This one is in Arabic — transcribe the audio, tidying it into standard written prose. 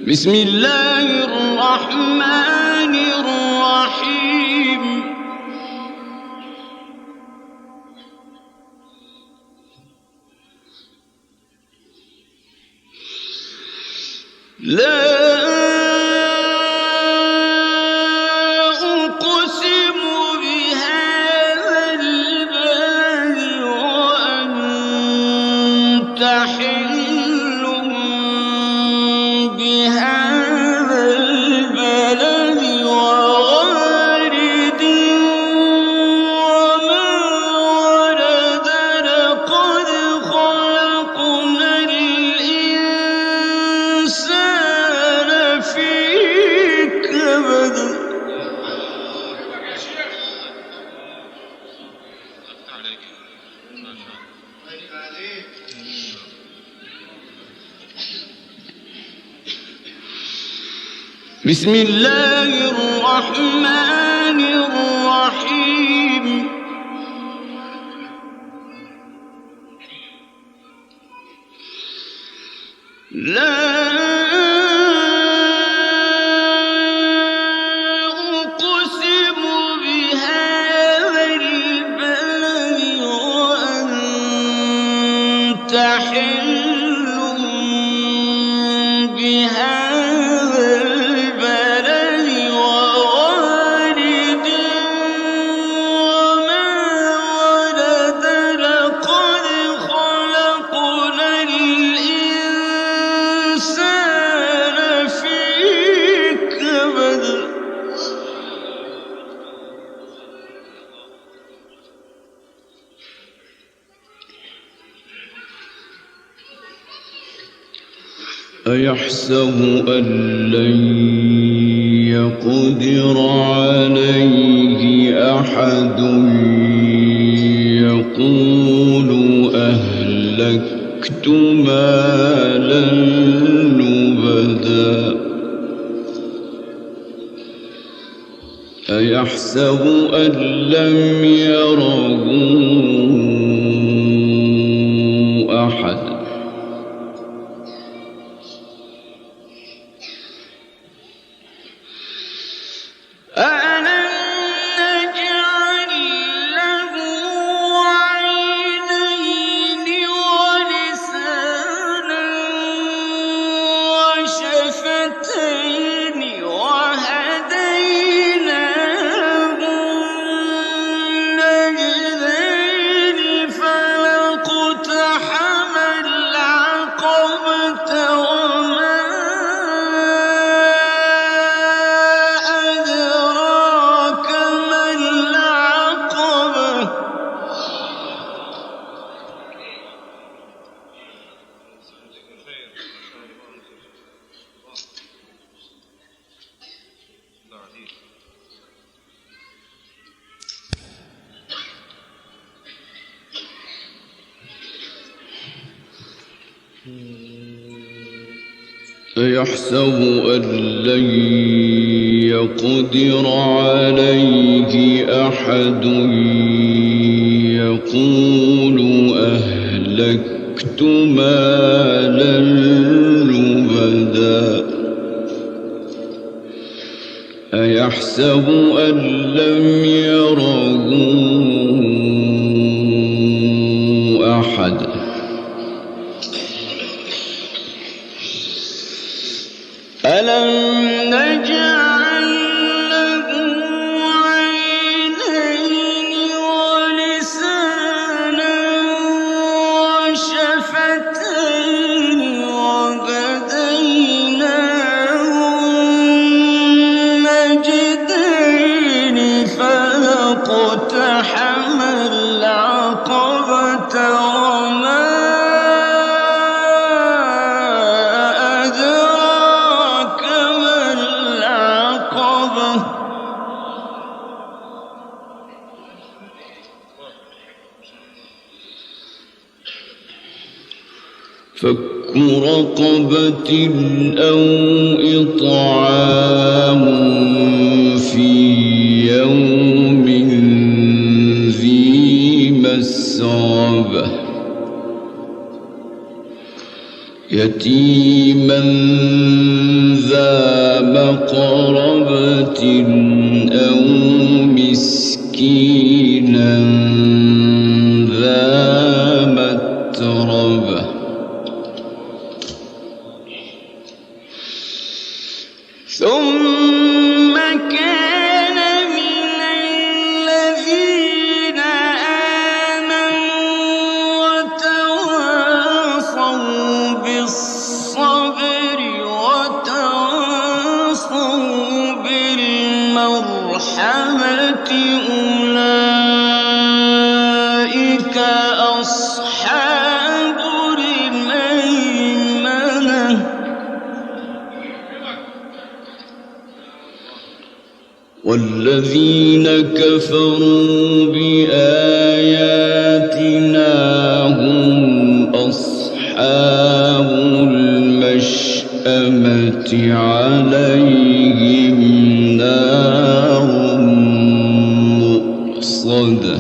بسم الله الرحمن الرحيم. لا أقسم بهذا البلد وأنت حل بهذا البلد ووالد وما ولد لقد خلقنا الإنسان في كبد. بسم الله الرحمن الرحيم. لا أقسم بهذا البلد وأنت حل بهذا البلد ووالد وما ولد لقد خلقنا الإنسان في كبد. أيحسب أن لن يقدر عليه أحد يقول أهلكت مالا لبدا. أيحسب أن لم يره أحد. ألم نجعل له عينين ولسانا وشفتين وهديناه النجدين فلاقتحم العقبة وما أدراك ما العقبة. أيحسب أن لن يقدر عليه أحد يقول أهلكت مالا لبدا. أيحسب أن لم يره أحد. ألم نجعل له عينين ولسانا وشفتين وهديناه النجدين فلاقتحم العقبة وما أدراك ما العقبة. فك رقبة أو إطعام في يوم ذي مسغبة يتيما مقربة أو مسكينا ذا متربة ثم كان من الذين آمنوا وتواصوا بالصبر وتواصوا بالمرحمة أولئك أصحاب الميمنة والذين كفروا بآياتنا هم أصحاب المشأمة عليهم نار مؤصدة